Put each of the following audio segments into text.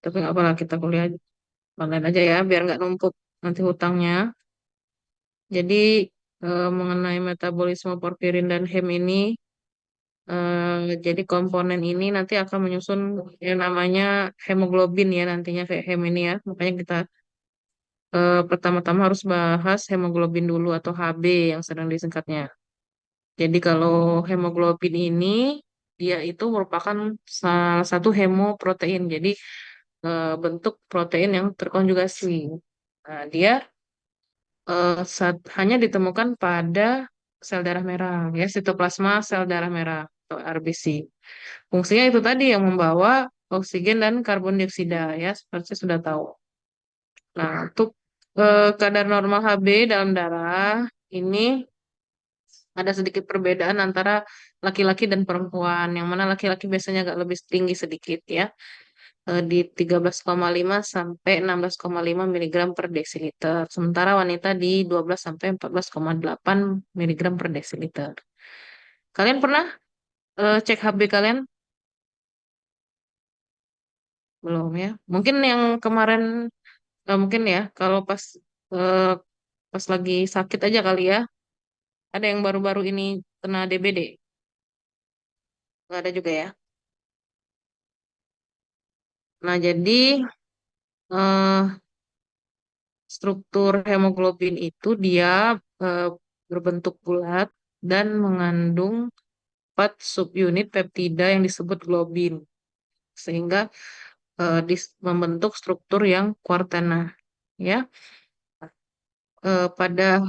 Tapi nggak apa-apa kita kuliah online aja ya, biar nggak numpuk nanti hutangnya. Jadi mengenai metabolisme porfirin dan hem ini, jadi komponen ini nanti akan menyusun yang namanya hemoglobin ya nantinya kayak hem ini ya. Makanya kita pertama-tama harus bahas hemoglobin dulu atau HB yang sedang disingkatnya. Jadi kalau hemoglobin ini dia itu merupakan salah satu hemoprotein. Jadi bentuk protein yang terkonjugasi. Nah, dia hanya ditemukan pada sel darah merah, ya, sitoplasma sel darah merah atau RBC. Fungsinya itu tadi yang membawa oksigen dan karbon dioksida, ya, seperti sudah tahu. Nah, untuk kadar normal Hb dalam darah ini ada sedikit perbedaan antara laki-laki dan perempuan, yang mana laki-laki biasanya agak lebih tinggi sedikit ya, di 13,5 sampai 16,5 miligram per desiliter. Sementara wanita di 12 sampai 14,8 miligram per desiliter. Kalian pernah cek HB kalian? Belum ya. Mungkin yang kemarin mungkin ya kalau eh, pas lagi sakit aja kali ya. Ada yang baru-baru ini kena DBD. Nggak ada juga ya. Nah, jadi eh, struktur hemoglobin itu dia eh, berbentuk bulat dan mengandung 4 subunit peptida yang disebut globin, sehingga membentuk struktur yang kuartana. Ya, pada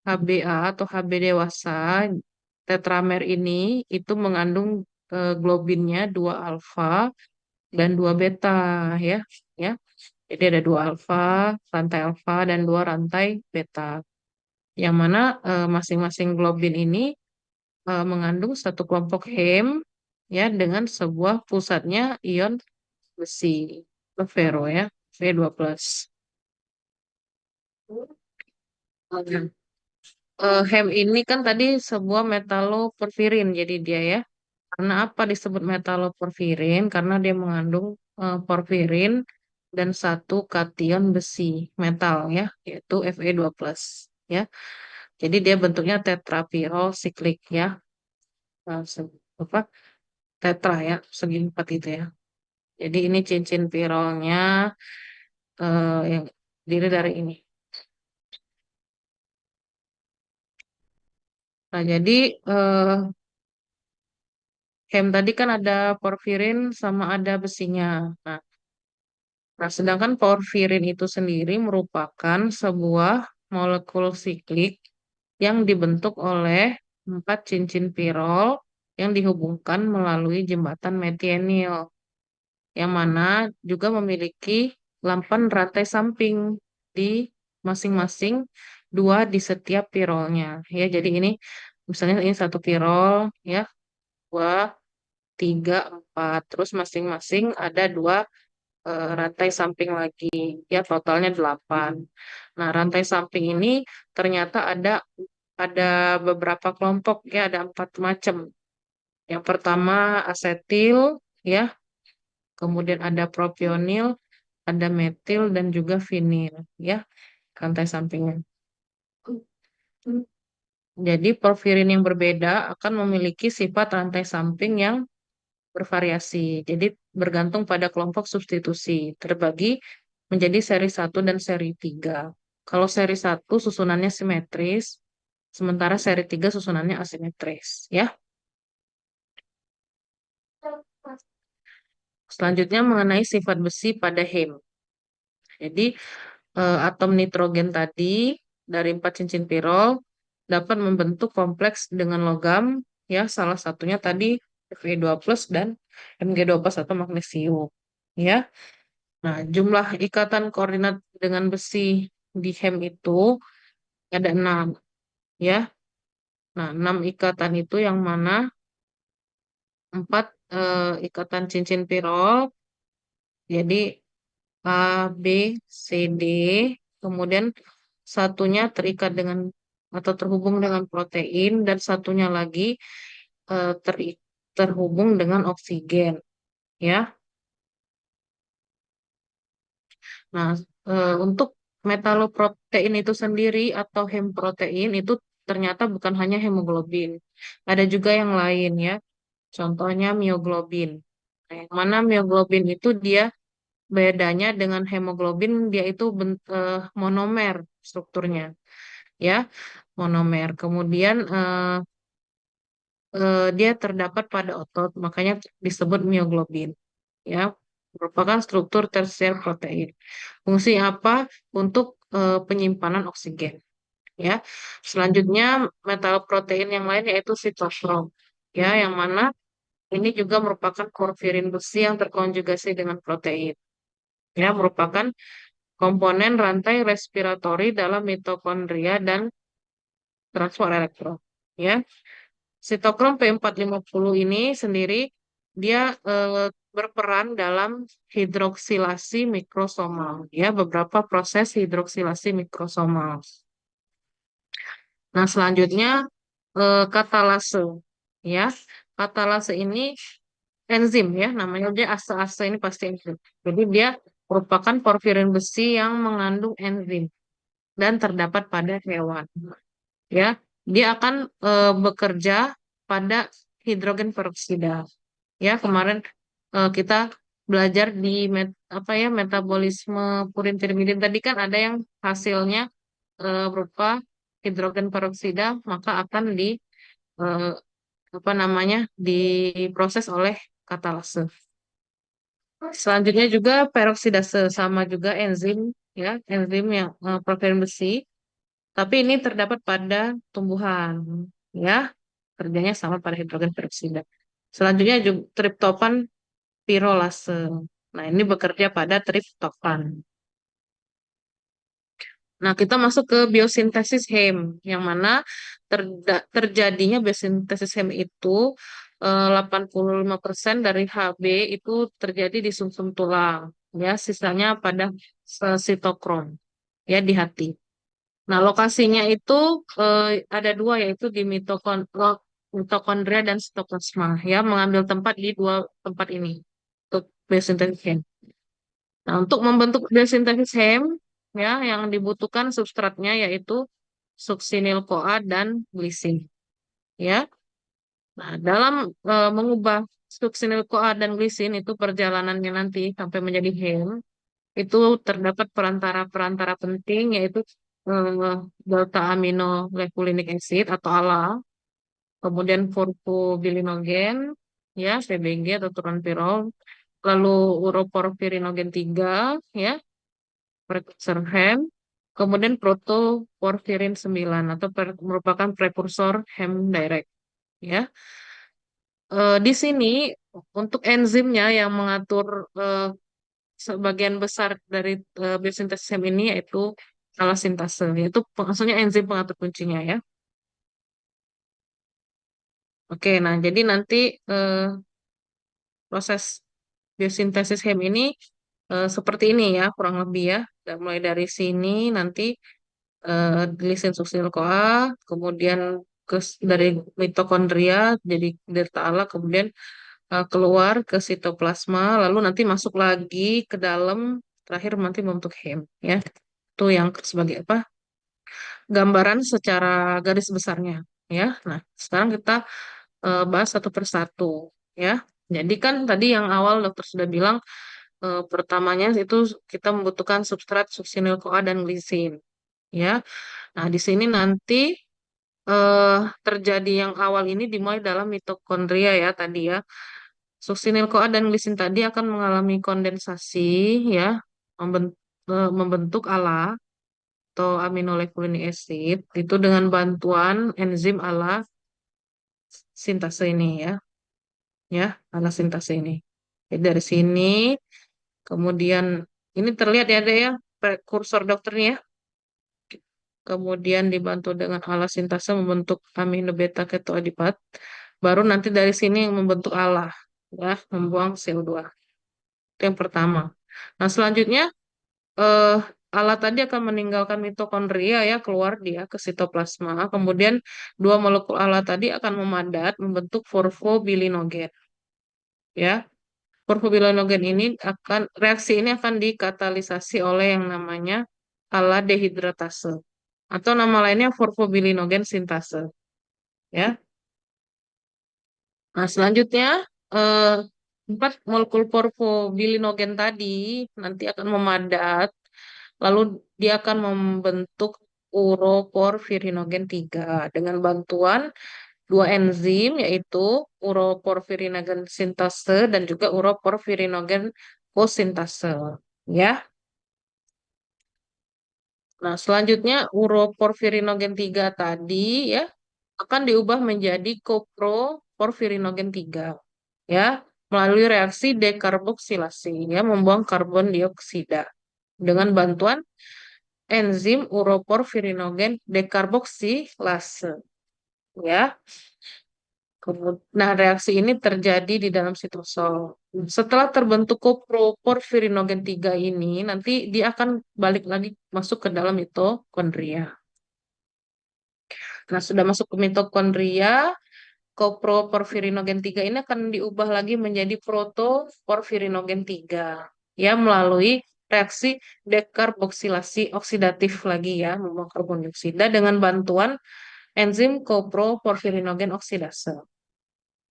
HbA atau Hb dewasa, tetramer ini itu mengandung globinnya 2 alfa dan 2 beta, ya, ya. Jadi ada 2 alfa dan 2 rantai beta. Yang mana masing-masing globin ini mengandung satu kelompok hem ya dengan sebuah pusatnya ion besi, ferro ya, Fe2+. Hem ini kan tadi sebuah metaloporfirin jadi dia ya. Karena apa disebut metaloporfirin? Karena dia mengandung porfirin dan satu kation besi metal ya, yaitu Fe2+, ya. Jadi dia bentuknya tetrapirol siklik ya. Apa? Tetra ya, segi empat itu ya. Jadi ini cincin pirolnya yang diri dari ini. Nah, jadi eh, hem tadi kan ada porfirin sama ada besinya. Nah, sedangkan porfirin itu sendiri merupakan sebuah molekul siklik yang dibentuk oleh 4 cincin pirol yang dihubungkan melalui jembatan metionil, yang mana juga memiliki 8 rantai samping di masing-masing dua di setiap pirolnya. Ya, jadi ini misalnya ini satu pirol, ya, dua, tiga, empat. Terus masing-masing ada dua rantai samping lagi. Ya, totalnya 8. Nah, rantai samping ini ternyata ada beberapa kelompok, ya, ada 4 macam. Yang pertama asetil, ya, kemudian ada propionil, ada metil dan juga vinil, ya, rantai sampingnya. Jadi porfirin yang berbeda akan memiliki sifat rantai samping yang bervariasi. Jadi bergantung pada kelompok substitusi, terbagi menjadi seri satu dan seri 3. Kalau seri satu susunannya simetris, sementara seri 3 susunannya asimetris, ya. Selanjutnya mengenai sifat besi pada heme. Jadi atom nitrogen tadi dari 4 cincin pirol dapat membentuk kompleks dengan logam, ya, salah satunya tadi Fe2+ dan Mg2+ atau magnesium, ya. Nah, jumlah ikatan koordinat dengan besi di hem itu ada 6, ya. Nah, 6 ikatan itu yang mana 4 ikatan cincin pirol, jadi A, B, C, D, kemudian satunya terikat dengan atau terhubung dengan protein dan satunya lagi eh, teri- terhubung dengan oksigen, ya. Nah, untuk metaloprotein itu sendiri atau hemprotein itu ternyata bukan hanya hemoglobin. Ada juga yang lain ya. Contohnya mioglobin. Nah, yang mana mioglobin itu dia bedanya dengan hemoglobin, dia itu monomer strukturnya ya, monomer. Kemudian dia terdapat pada otot, makanya disebut mioglobin ya, merupakan struktur tersier protein. Fungsi apa? Untuk penyimpanan oksigen ya. Selanjutnya metaloprotein yang lain yaitu sitokrom ya, yang mana ini juga merupakan porfirin besi yang terkonjugasi dengan protein ya, merupakan komponen rantai respiratori dalam mitokondria dan transport elektron ya. Sitokrom P450 ini sendiri dia berperan dalam hidroksilasi mikrosomal ya, beberapa proses hidroksilasi mikrosomal. Nah, selanjutnya katalase ya. Katalase ini enzim ya, namanya dia ase-ase ini pasti enzim. Jadi dia merupakan porfirin besi yang mengandung enzim dan terdapat pada hewan ya. Dia akan bekerja pada hidrogen peroksida ya. Kemarin kita belajar di metabolisme purin pirimidin tadi kan ada yang hasilnya berupa hidrogen peroksida, maka akan eh, diproses oleh katalase. Selanjutnya juga peroksidase, sama juga enzim ya, enzim yang protein besi, tapi ini terdapat pada tumbuhan ya, kerjanya sama pada hidrogen peroksida. Selanjutnya juga triptofan pirolase. Nah, ini bekerja pada triptofan. Nah, kita masuk ke biosintesis hem, yang mana terjadinya biosintesis hem itu 85% dari Hb itu terjadi di sumsum tulang, ya, sisanya pada sitokrom, ya, di hati. Nah, lokasinya itu ada dua, yaitu di mitokondria dan sitoplasma, ya, mengambil tempat di dua tempat ini untuk biosintesis hem. Nah, untuk membentuk biosintesis hem, ya, yang dibutuhkan substratnya yaitu suksinil-CoA dan glisin. Ya, nah, dalam mengubah suksinil-CoA dan glisin itu perjalanannya nanti sampai menjadi hem, itu terdapat perantara-perantara penting yaitu eh, delta aminoleucolic acid atau ALA, kemudian furfubilinogen, ya, PBG atau turanpirol, lalu uroporfirinogen 3, ya, prekursor hem, kemudian protoporfirin 9 atau merupakan prekursor hem direct ya. Di sini untuk enzimnya yang mengatur eh, sebagian besar dari biosintesis hem ini yaitu alasintase, yaitu maksudnya enzim pengatur kuncinya ya. Oke, nah jadi nanti eh, proses biosintesis hem ini seperti ini ya, kurang lebih ya. Mulai dari sini nanti glisin suksil CoA, kemudian dari mitokondria jadi delta ALA, kemudian keluar ke sitoplasma, lalu nanti masuk lagi ke dalam, terakhir nanti membentuk hem ya. Itu yang sebagai apa? Gambaran secara garis besarnya ya. Nah, sekarang kita bahas satu persatu ya. Jadi kan tadi yang awal dokter sudah bilang pertamanya itu kita membutuhkan substrat suksinil CoA dan glisin ya. Nah, di sini nanti eh, terjadi yang awal ini dimulai dalam mitokondria ya tadi ya. Suksinil-CoA dan glisin tadi akan mengalami kondensasi ya, membentuk ALA atau aminoleucolic acid itu dengan bantuan enzim ALA sintase ini ya, ya, ALA sintase ini. Jadi dari sini kemudian ini terlihat ya ada ya prekursor dokternya ya. Kemudian dibantu dengan ALA sintase membentuk amino beta ketoadipat. Baru nanti dari sini yang membentuk ALA ya, membuang CO2. Itu yang pertama. Nah, selanjutnya eh, alat tadi akan meninggalkan mitokondria ya, keluar dia ke sitoplasma. Kemudian dua molekul alat tadi akan memadat membentuk fosfobilinogen ya. Porfobilinogen ini reaksi ini akan dikatalisasi oleh yang namanya aldehidratase atau nama lainnya porfobilinogen sintase. Ya. Nah, selanjutnya eh, 4 molekul porfobilinogen tadi nanti akan memadat, lalu dia akan membentuk uroporfirinogen 3 dengan bantuan dua enzim yaitu uroporfirinogen sintase dan juga uroporfirinogen kosintase. Ya. Nah, selanjutnya uroporfirinogen 3 tadi ya akan diubah menjadi coproporfirinogen 3 ya melalui reaksi dekarboksilasi ya membuang karbon dioksida dengan bantuan enzim uroporfirinogen dekarboksilase ya. Nah, reaksi ini terjadi di dalam sitosol. Setelah terbentuk coproporfirinogen 3 ini, nanti dia akan balik lagi masuk ke dalam mitokondria. Nah, sudah masuk ke mitokondria, coproporfirinogen 3 ini akan diubah lagi menjadi protoporfirinogen 3 ya melalui reaksi dekarboksilasi oksidatif lagi ya membuang karbon dioksida dengan bantuan enzim coproporfirinogen oksidase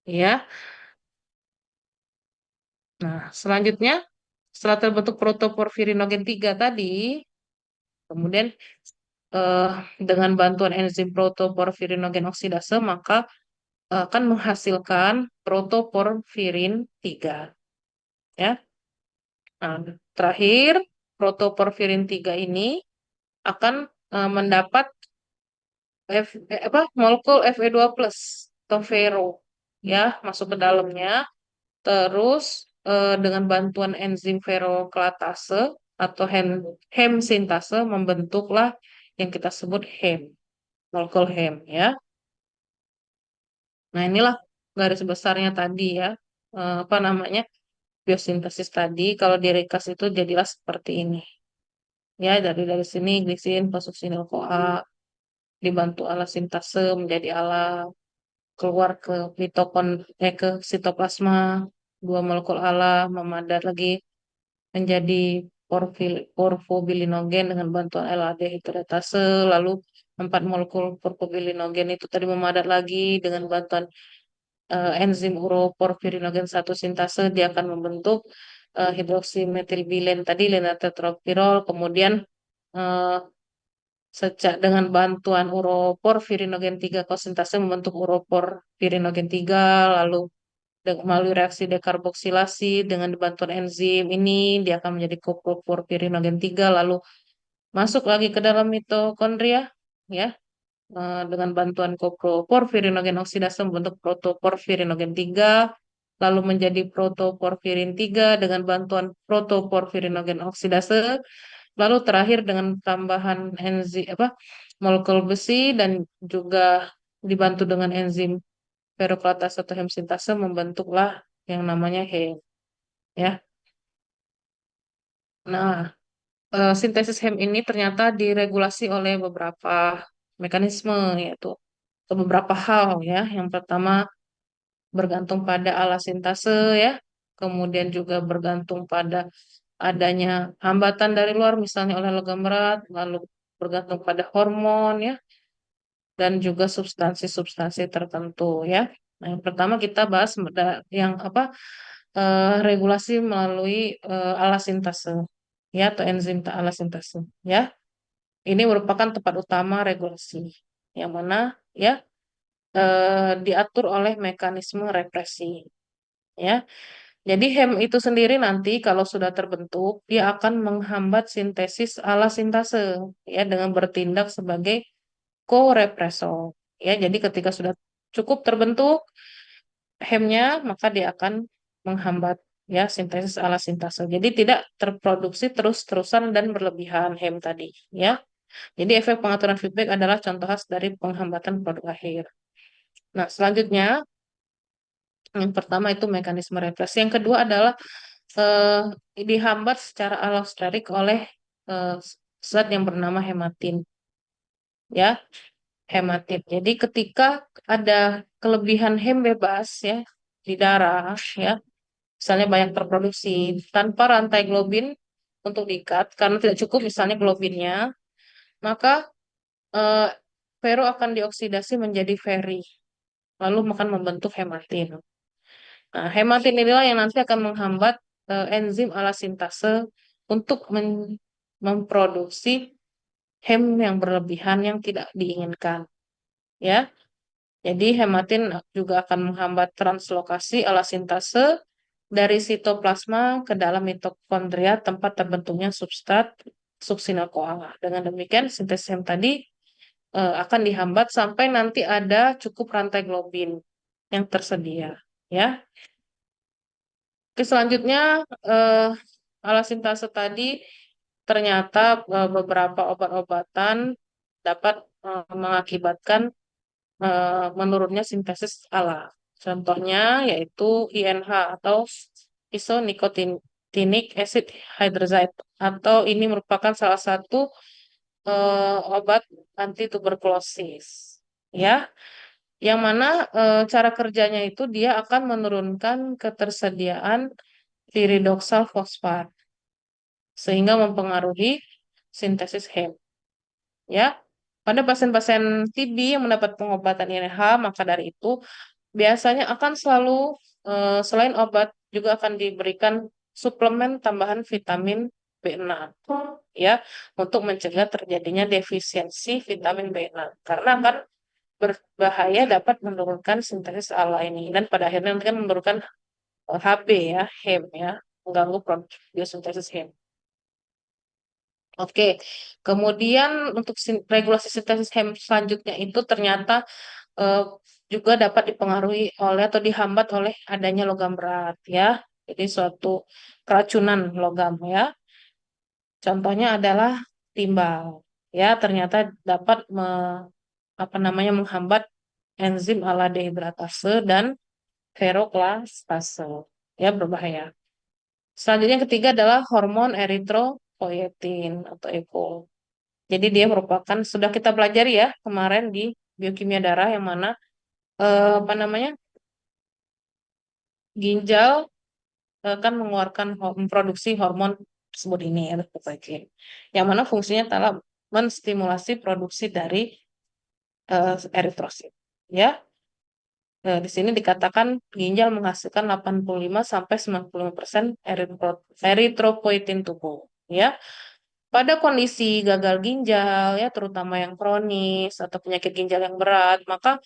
ya. Nah, selanjutnya setelah terbentuk protoporfirinogen 3 tadi, kemudian eh, dengan bantuan enzim protoporfirinogen oksidase maka akan menghasilkan protoporfirin 3 ya. Nah, terakhir protoporfirin 3 ini akan mendapat molekul Fe2+ atau fero ya masuk ke dalamnya. Terus dengan bantuan enzim feroklatase atau hem sintase membentuklah yang kita sebut hem, molekul hem ya. Nah, inilah garis besarnya tadi ya. Apa namanya? Biosintesis tadi kalau di ringkas itu jadilah seperti ini. Ya, dari sini glisin fosfoksinil CoA dibantu alat sintase menjadi alat keluar ke ke sitoplasma dua molekul ALA memadat lagi menjadi porfobilinogen dengan bantuan hidratase lalu 4 molekul porfobilinogen itu tadi memadat lagi dengan bantuan enzim uroporfirinogen satu sintase dia akan membentuk hidroksimetilbilen tadi lenacetropirol kemudian eh, dengan bantuan uroporfirinogen 3 konsintase membentuk uroporfirinogen 3 lalu melalui reaksi dekarboksilasi dengan bantuan enzim ini dia akan menjadi coproporfirinogen 3 lalu masuk lagi ke dalam mitokondria ya dengan bantuan coproporfirinogen oksidase membentuk protoporfirinogen 3 lalu menjadi protoporfirin 3 dengan bantuan protoporfirinogen oksidase lalu terakhir dengan tambahan enzim molekul besi dan juga dibantu dengan enzim feroklatase atau hemsintase membentuklah yang namanya HEM ya. Nah, sintesis HEM ini ternyata diregulasi oleh beberapa mekanisme yaitu atau beberapa hal ya. Yang pertama bergantung pada alasintase ya. Kemudian juga bergantung pada adanya hambatan dari luar misalnya oleh logam berat, lalu bergantung pada hormon ya dan juga substansi-substansi tertentu ya. Nah, yang pertama kita bahas yang apa regulasi melalui alasintase ya atau enzim alasintase ya. Ini merupakan tempat utama regulasi yang mana ya diatur oleh mekanisme represi ya. Jadi HEM itu sendiri nanti kalau sudah terbentuk dia akan menghambat sintesis alasintase ya dengan bertindak sebagai korepresor ya. Jadi ketika sudah cukup terbentuk HEM-nya maka dia akan menghambat ya sintesis alasintase. Jadi tidak terproduksi terus-terusan dan berlebihan HEM tadi ya. Jadi efek pengaturan feedback adalah contoh khas dari penghambatan produk akhir. Nah, selanjutnya yang pertama itu mekanisme represi. Yang kedua adalah eh, dihambat secara allosterik oleh eh, zat yang bernama hematin ya, hematin. Jadi ketika ada kelebihan hem bebas ya di darah ya misalnya banyak terproduksi tanpa rantai globin untuk diikat, karena tidak cukup misalnya globinnya, maka eh, fero akan dioksidasi menjadi feri, lalu akan membentuk hematin. Nah, hematin inilah yang nanti akan menghambat enzim alasintase untuk memproduksi hem yang berlebihan yang tidak diinginkan. Ya, jadi hematin juga akan menghambat translokasi alasintase dari sitoplasma ke dalam mitokondria tempat terbentuknya substrat suksina CoA. Dengan demikian sintesis hem tadi akan dihambat sampai nanti ada cukup rantai globin yang tersedia. Ya, oke, selanjutnya eh, alasintase tadi ternyata beberapa obat-obatan dapat mengakibatkan menurunnya sintesis ALA. Contohnya yaitu INH atau isonicotininic acid hydrozide, atau ini merupakan salah satu obat anti tuberkulosis. Ya, yang mana cara kerjanya itu dia akan menurunkan ketersediaan piridoksal fosfat sehingga mempengaruhi sintesis HEM. Ya, pada pasien-pasien TB yang mendapat pengobatan INH, maka dari itu biasanya akan selalu selain obat juga akan diberikan suplemen tambahan vitamin B6 ya, untuk mencegah terjadinya defisiensi vitamin B6, karena akan berbahaya dapat menurunkan sintesis ALA ini dan pada akhirnya nanti kan menurunkan HB ya, HEM ya, mengganggu biosintesis HEM. Oke, kemudian untuk regulasi sintesis HEM selanjutnya itu ternyata eh, juga dapat dipengaruhi oleh atau dihambat oleh adanya logam berat ya. Jadi suatu keracunan logam ya. Contohnya adalah timbal. Ya, ternyata dapat apa namanya menghambat enzim ala dehidratase dan ferroklastase. Ya, berbahaya. Selanjutnya yang ketiga adalah hormon eritropoietin atau EPO. Jadi dia merupakan sudah kita pelajari ya kemarin di biokimia darah, yang mana apa namanya ginjal kan mengeluarkan memproduksi hormon tersebut ini eritropoietin, yang mana fungsinya adalah menstimulasi produksi dari eritrosit. Ya, di sini dikatakan ginjal menghasilkan 85 sampai 95% eritropoietin tubuh. Ya, pada kondisi gagal ginjal ya, terutama yang kronis atau penyakit ginjal yang berat, maka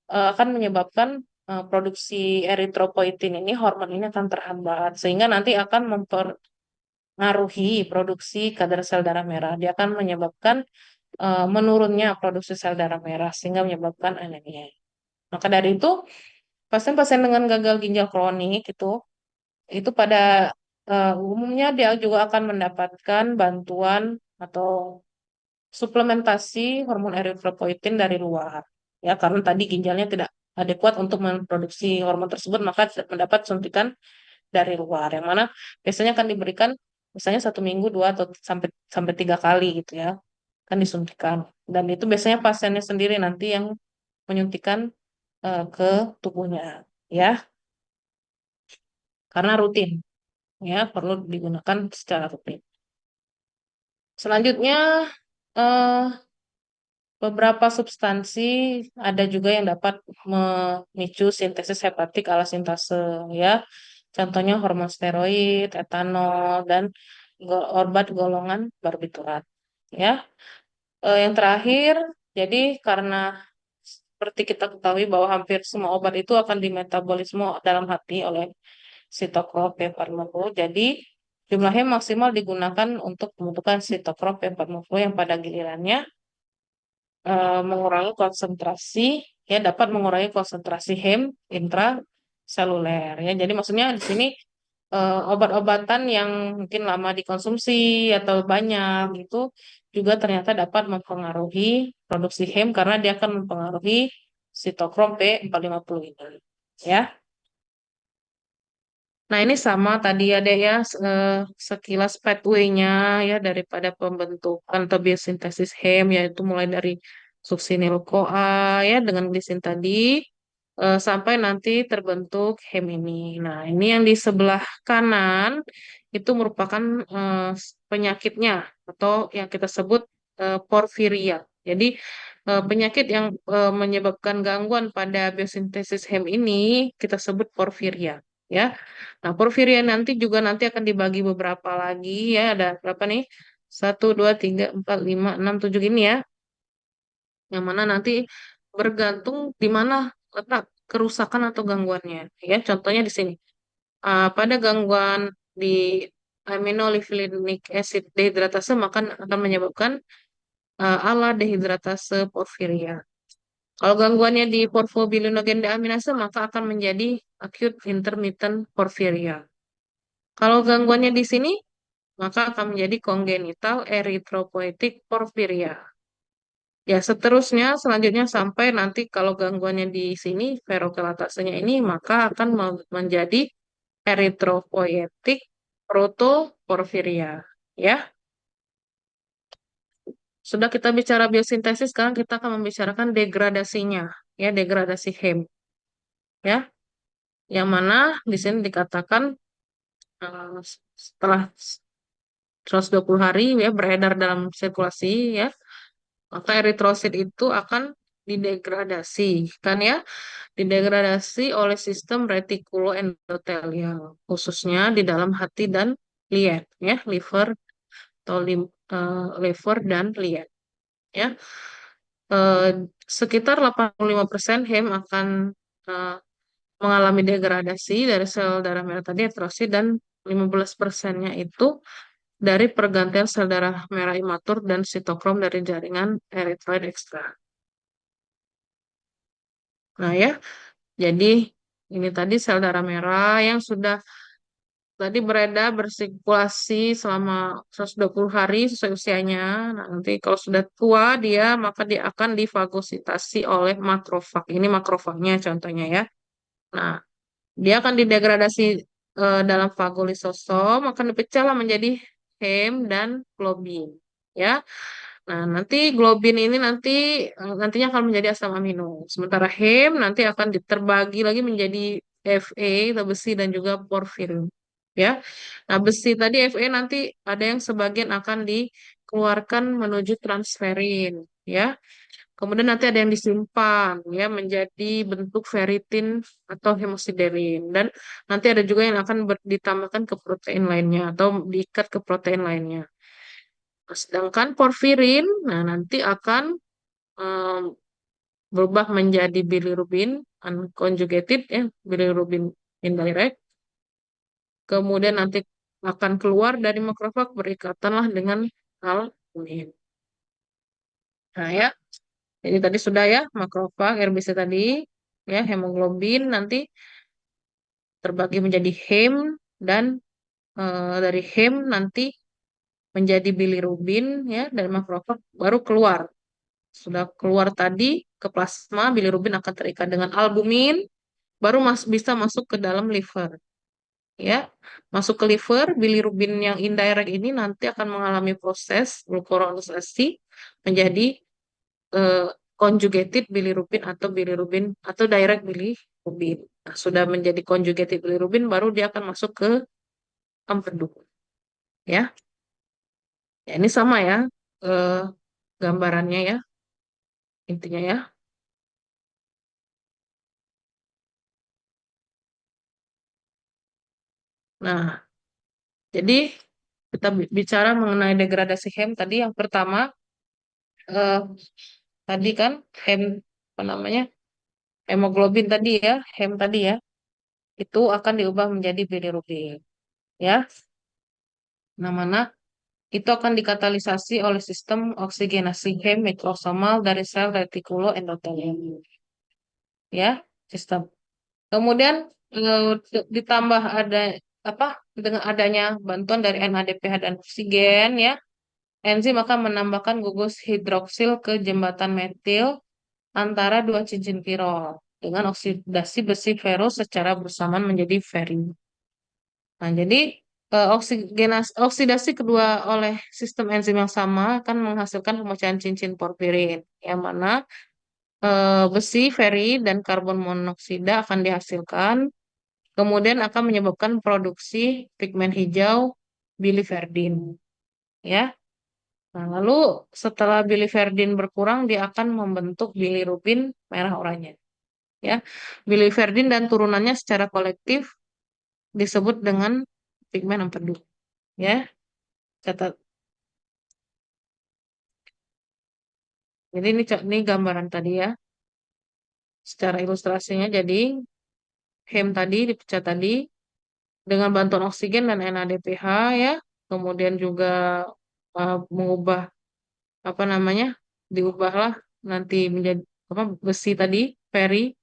akan menyebabkan produksi eritropoietin ini, hormon ini akan terhambat sehingga nanti akan mempengaruhi produksi kadar sel darah merah. Dia akan menyebabkan menurunnya produksi sel darah merah sehingga menyebabkan anemia. Maka dari itu, pasien-pasien dengan gagal ginjal kronik itu pada umumnya dia juga akan mendapatkan bantuan atau suplementasi hormon eritropoietin dari luar. Ya, karena tadi ginjalnya tidak adekuat untuk memproduksi hormon tersebut, maka mendapat suntikan dari luar. Yang mana biasanya akan diberikan misalnya 1 minggu, 2 atau sampai sampai 3 kali gitu ya, kan disuntikan. Dan itu biasanya pasiennya sendiri nanti yang menyuntikan ke tubuhnya, ya, karena rutin, ya, perlu digunakan secara rutin. Selanjutnya, eh, beberapa substansi ada juga yang dapat memicu sintesis hepatik alasintase ya. Contohnya hormon steroid, etanol, dan obat golongan barbiturat. Ya. Yang terakhir, jadi karena seperti kita ketahui bahwa hampir semua obat itu akan dimetabolisme dalam hati oleh sitokrom P40. Jadi jumlahnya maksimal digunakan untuk pembentukan sitokrom P40 yang pada gilirannya mengurangi konsentrasi, ya, dapat mengurangi konsentrasi HEM intraseluler ya. Jadi maksudnya di sini obat-obatan yang mungkin lama dikonsumsi atau banyak itu juga ternyata dapat mempengaruhi produksi HEM karena dia akan mempengaruhi sitokrom P450 ini ya. Nah, ini sama tadi ada ya sekilas pathway-nya ya daripada pembentukan atau biosintesis HEM, yaitu mulai dari suksinil CoA ya dengan glisin tadi, sampai nanti terbentuk hem ini. Nah, ini yang di sebelah kanan itu merupakan penyakitnya atau yang kita sebut porfiria. Jadi penyakit yang menyebabkan gangguan pada biosintesis hem ini kita sebut porfiria, ya. Nah, porfiria nanti akan dibagi beberapa lagi, ya. Ada berapa nih? Satu, dua, tiga, empat, lima, enam, tujuh ini, ya. Yang mana nanti bergantung di mana letak kerusakan atau gangguannya. Ya, contohnya di sini. Pada gangguan di aminolefinic acid dehidratase maka akan menyebabkan ala dehidratase porfiria. Kalau gangguannya di porfobilinogen deaminase maka akan menjadi acute intermittent porfiria. Kalau gangguannya di sini maka akan menjadi congenital erythropoietic porfiria. Ya, seterusnya selanjutnya sampai nanti kalau gangguannya di sini ferrokelatase ini maka akan menjadi erythropoietic protoporfiria. Ya, sudah kita bicara biosintesis, sekarang kita akan membicarakan degradasinya. Ya, degradasi hem. Ya, yang mana di sini dikatakan eh, setelah 120 hari ya beredar dalam sirkulasi ya, maka eritrosit itu akan didegradasi kan ya, didegradasi oleh sistem retikuloendotelial, khususnya di dalam hati dan liat, ya, liver dan liat, ya. Eh, Sekitar 85% hem akan eh, mengalami degradasi dari sel darah merah tadi, eritrosit, dan 15%-nya itu dari pergantian sel darah merah imatur dan sitokrom dari jaringan eritroid ekstra. Nah, ya, jadi ini tadi sel darah merah yang sudah tadi beredar bersirkulasi selama 120 hari sesuai usianya. Nah, nanti kalau sudah tua dia maka dia akan difagositasi oleh makrofag. Ini makrofagnya contohnya, ya. Nah, dia akan didegradasi dalam fagolisosom, akan dipecahlah menjadi hem dan globin. Ya. Nah, nanti globin ini nantinya akan menjadi asam amino. Sementara hem nanti akan terbagi lagi menjadi Fe atau besi dan juga porfirin. Ya. Nah, besi tadi Fe nanti ada yang sebagian akan dikeluarkan menuju transferin, ya. Kemudian nanti ada yang disimpan ya menjadi bentuk ferritin atau hemosiderin, dan nanti ada juga yang akan ditambahkan ke protein lainnya atau diikat ke protein lainnya. Sedangkan porfirin, nah nanti akan em, berubah menjadi bilirubin unconjugated ya, bilirubin indirect. Kemudian nanti akan keluar dari makrofag berikatanlah dengan albumin. Nah, ya, jadi tadi sudah ya makrofag, RBC tadi, ya, hemoglobin nanti terbagi menjadi hem, dan dari hem nanti menjadi bilirubin ya dari makrofag baru keluar. Sudah keluar tadi ke plasma, bilirubin akan terikat dengan albumin, baru bisa masuk ke dalam liver. Ya, masuk ke liver, bilirubin yang indirect ini nanti akan mengalami proses glucuronidasi menjadi eh, conjugated bilirubin atau direct bilirubin. Nah, sudah menjadi conjugated bilirubin, baru dia akan masuk ke empedu. Ya, ya ini sama ya eh, gambarannya ya intinya ya. Nah, jadi kita bicara mengenai degradasi hem tadi yang pertama eh, tadi kan hem apa namanya hemoglobin tadi ya, hem tadi ya, itu akan diubah menjadi bilirubin, ya. Nah, mana itu akan dikatalisasi oleh sistem oksigenasi hem mikrosomal dari sel retikuloendotelium, ya, sistem. Kemudian ditambah ada apa dengan adanya bantuan dari NADPH dan oksigen, ya, enzim akan menambahkan gugus hidroksil ke jembatan metil antara dua cincin pirol dengan oksidasi besi ferus secara bersamaan menjadi ferin. Nah, jadi oksidasi kedua oleh sistem enzim yang sama akan menghasilkan pemecahan cincin porfirin, yang mana besi, feri, dan karbon monoksida akan dihasilkan, kemudian akan menyebabkan produksi pigmen hijau biliverdin. Ya, nah, lalu setelah biliverdin berkurang, dia akan membentuk bilirubin merah oranye. Ya, biliverdin dan turunannya secara kolektif disebut dengan pigmen empedu. Ya, catat. Jadi ini gambaran tadi ya, secara ilustrasinya. Jadi hem tadi dipecah tadi dengan bantuan oksigen dan NADPH ya, kemudian juga mengubah apa namanya, diubahlah nanti menjadi apa besi tadi, feri,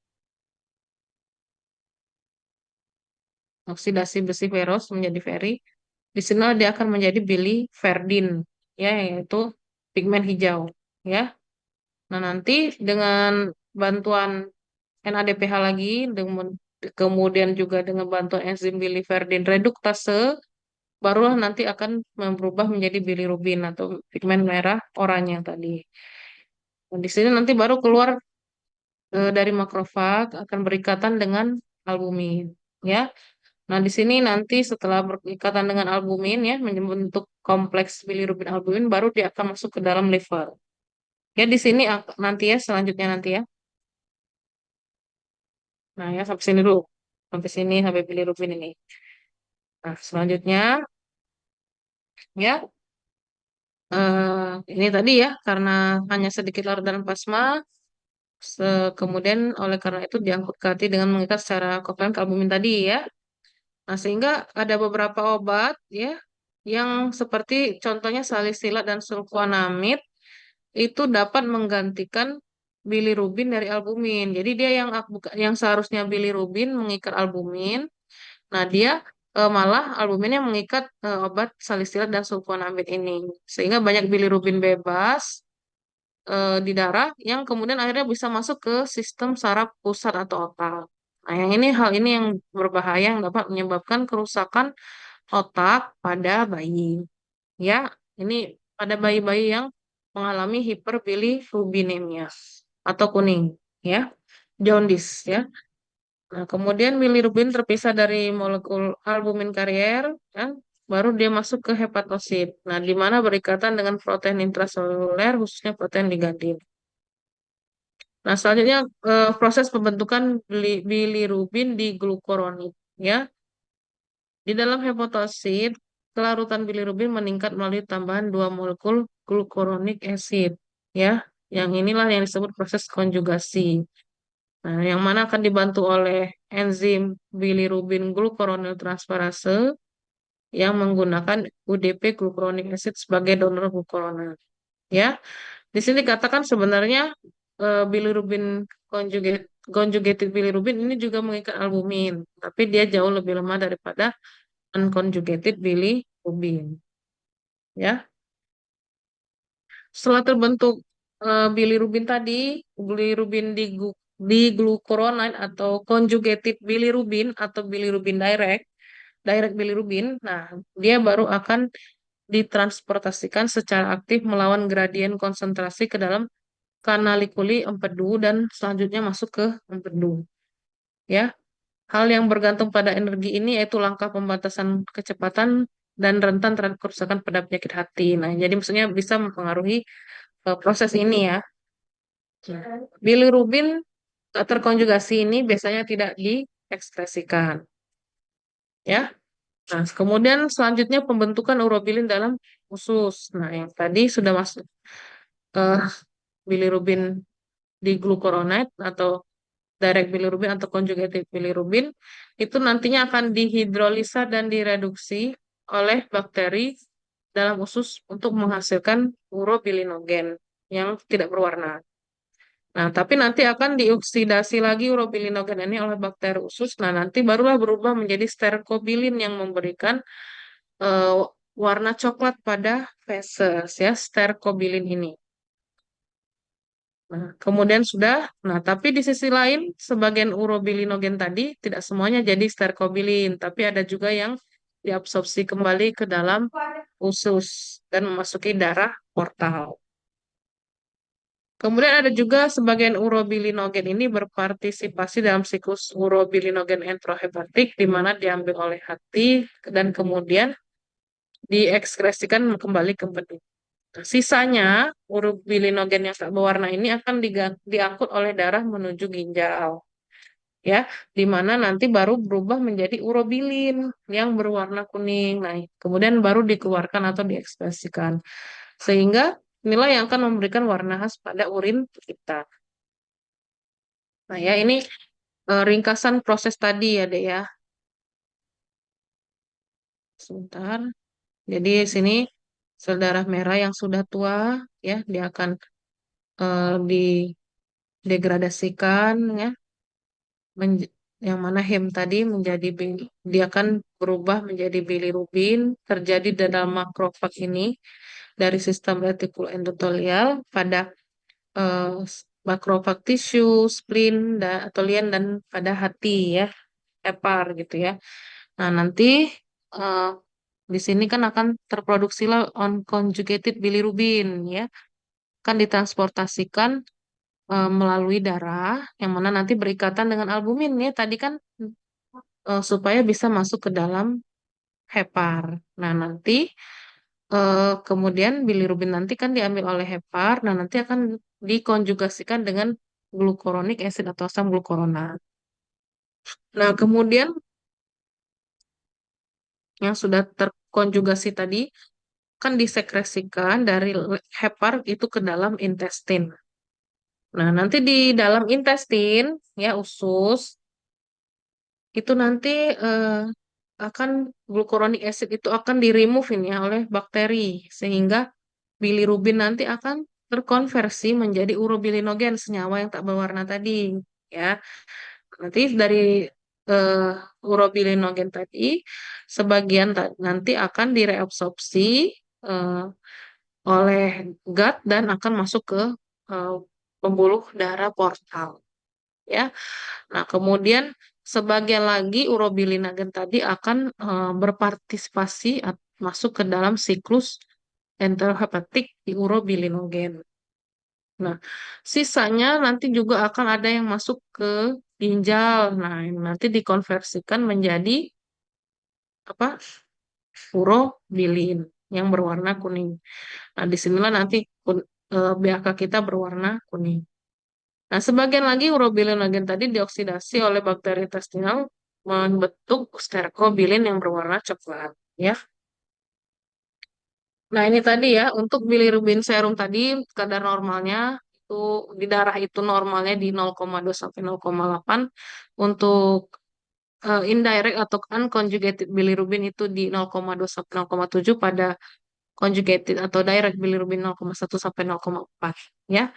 oksidasi besi feros menjadi feri. Di sini dia akan menjadi biliverdin ya, yaitu pigmen hijau ya. Nah, nanti dengan bantuan NADPH lagi, kemudian juga dengan bantuan enzim biliverdin reduktase, barulah nanti akan berubah menjadi bilirubin atau pigmen merah oranye tadi. Nah, di sini nanti baru keluar dari makrofag akan berikatan dengan albumin, ya. Nah, di sini nanti setelah berikatan dengan albumin ya, membentuk kompleks bilirubin albumin, baru dia akan masuk ke dalam liver. Ya, di sini nanti ya, selanjutnya nanti ya. Nah, ya sampai sini dulu. Sampai sini, sampai bilirubin ini. Nah, selanjutnya, ya, ini tadi ya, karena hanya sedikit larut dalam plasma, kemudian oleh karena itu diangkut ke hati dengan mengikat secara kovalent ke albumin tadi ya. Nah, sehingga ada beberapa obat ya, yang seperti contohnya salisilat dan sulfonamid itu dapat menggantikan bilirubin dari albumin. Jadi dia yang seharusnya bilirubin mengikat albumin. Nah, dia malah albuminnya mengikat obat salisilat dan sulfonamid ini. Sehingga banyak bilirubin bebas di darah yang kemudian akhirnya bisa masuk ke sistem saraf pusat atau otak. Nah, hal ini yang berbahaya yang dapat menyebabkan kerusakan otak pada bayi. Ya, ini pada bayi-bayi yang mengalami hiperbilirubinemia atau kuning, ya, jaundice, ya. Nah, kemudian bilirubin terpisah dari molekul albumin karier, ya, baru dia masuk ke hepatosit. Nah, di mana berikatan dengan protein intraseluler, khususnya protein ligadin. Nah, selanjutnya proses pembentukan bilirubin di glukuronid, ya. Di dalam hepatosit, kelarutan bilirubin meningkat melalui tambahan dua molekul glucuronic acid, ya. Yang inilah yang disebut proses konjugasi. Nah, yang mana akan dibantu oleh enzim bilirubin glucuronil transferase yang menggunakan UDP glucuronic acid sebagai donor glucuronat. Ya, di sini dikatakan sebenarnya bilirubin conjugated bilirubin ini juga mengikat albumin, tapi dia jauh lebih lemah daripada unconjugated bilirubin. Ya, setelah terbentuk bilirubin tadi, bilirubin di glucuronide atau conjugated bilirubin atau bilirubin direct bilirubin. Nah, dia baru akan ditransportasikan secara aktif melawan gradien konsentrasi ke dalam kanalikuli empedu dan selanjutnya masuk ke empedu. Ya, hal yang bergantung pada energi ini yaitu langkah pembatasan kecepatan dan rentan terhadap kerusakan pada penyakit hati. Nah, jadi maksudnya bisa mempengaruhi proses ini ya. Bilirubin tak terkonjugasi ini biasanya tidak diekspresikan. Ya. Nah, kemudian selanjutnya pembentukan urobilin dalam usus. Nah, yang tadi sudah masuk eh, bilirubin di glucuronide atau direct bilirubin atau conjugated bilirubin itu nantinya akan dihidrolisa dan direduksi oleh bakteri dalam usus untuk menghasilkan urobilinogen yang tidak berwarna. Nah, tapi nanti akan dioksidasi lagi urobilinogen ini oleh bakteri usus. Nah, nanti barulah berubah menjadi sterkobilin yang memberikan eh, warna coklat pada feses ya, sterkobilin ini. Nah, kemudian sudah, nah tapi di sisi lain sebagian urobilinogen tadi tidak semuanya jadi sterkobilin, tapi ada juga yang diabsorpsi kembali ke dalam usus dan memasuki darah portal. Kemudian ada juga sebagian urobilinogen ini berpartisipasi dalam siklus urobilinogen enterohepatik di mana diambil oleh hati dan kemudian diekskresikan kembali ke benih. Nah, sisanya urobilinogen yang tak berwarna ini akan diangkut oleh darah menuju ginjal, ya, di mana nanti baru berubah menjadi urobilin yang berwarna kuning. Nah, kemudian baru dikeluarkan atau diekspresikan. Sehingga inilah yang akan memberikan warna khas pada urin kita. Nah, ya ini ringkasan proses tadi ya, Dek ya. Sebentar. Jadi sini sel darah merah yang sudah tua ya, dia akan didegradasikan ya, yang mana hem tadi menjadi dia akan berubah menjadi bilirubin terjadi di dalam makrofag ini dari sistem retikulum endotelial pada makrofag tisu, spleen, atau lien dan pada hati ya, hepar gitu ya. Nah, nanti eh, di sini kan akan terproduksilah unconjugated bilirubin ya, kan ditransportasikan melalui darah yang mana nanti berikatan dengan albumin ya tadi kan supaya bisa masuk ke dalam hepar. Nah, nanti kemudian bilirubin nanti kan diambil oleh hepar, nah nanti akan dikonjugasikan dengan glucuronic acid atau asam glucuronat. Nah, kemudian yang sudah terkonjugasi tadi kan disekresikan dari hepar itu ke dalam intestin. Nah, nanti di dalam intestin, ya usus, itu nanti eh, akan glucuronic acid itu akan di-remove ini ya oleh bakteri, sehingga bilirubin nanti akan terkonversi menjadi urobilinogen, senyawa yang tak berwarna tadi. Ya, nanti dari urobilinogen tadi, sebagian nanti akan direabsorpsi eh, oleh gut dan akan masuk ke eh, pembuluh darah portal. Ya, nah kemudian sebagian lagi urobilinogen tadi akan berpartisipasi masuk ke dalam siklus enterohepatik di urobilinogen. Nah, sisanya nanti juga akan ada yang masuk ke ginjal. Nah, yang nanti dikonversikan menjadi apa? Urobilin yang berwarna kuning. Nah, disinilah nanti BAK kita berwarna kuning. Nah, sebagian lagi urobilinogen tadi dioksidasi oleh bakteri intestinal membentuk sterkobilin yang berwarna coklat. Ya. Nah, ini tadi ya, untuk bilirubin serum tadi kadar normalnya itu di darah itu normalnya di 0,2 sampai 0,8. Untuk indirect atau unconjugated bilirubin itu di 0,2 sampai 0,7 pada conjugated atau direct bilirubin 0,1 sampai 0,4 ya.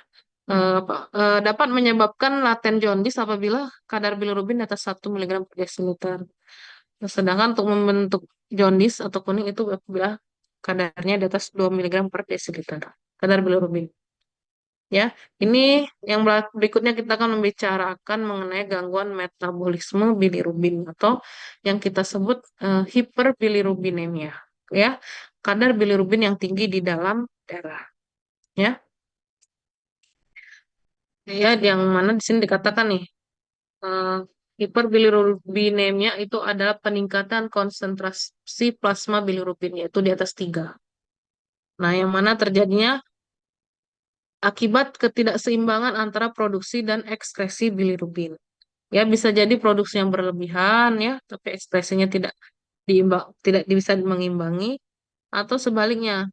Dapat menyebabkan laten jaundice apabila kadar bilirubin di atas 1 mg per desiliter. Sedangkan untuk membentuk jaundice atau kuning itu apabila kadarnya di atas 2 mg per desiliter. Kadar bilirubin. Ya, ini yang berikutnya kita akan membicarakan mengenai gangguan metabolisme bilirubin atau yang kita sebut hiperbilirubinemia. Ya, kadar bilirubin yang tinggi di dalam darah. Ya, ya, yang mana di sini dikatakan nih eh, hiperbilirubinemia itu adalah peningkatan konsentrasi plasma bilirubin yaitu di atas 3. Nah, yang mana terjadinya akibat ketidakseimbangan antara produksi dan ekskresi bilirubin. Ya, bisa jadi produksi yang berlebihan ya, tapi ekspresinya tidak bisa mengimbangi atau sebaliknya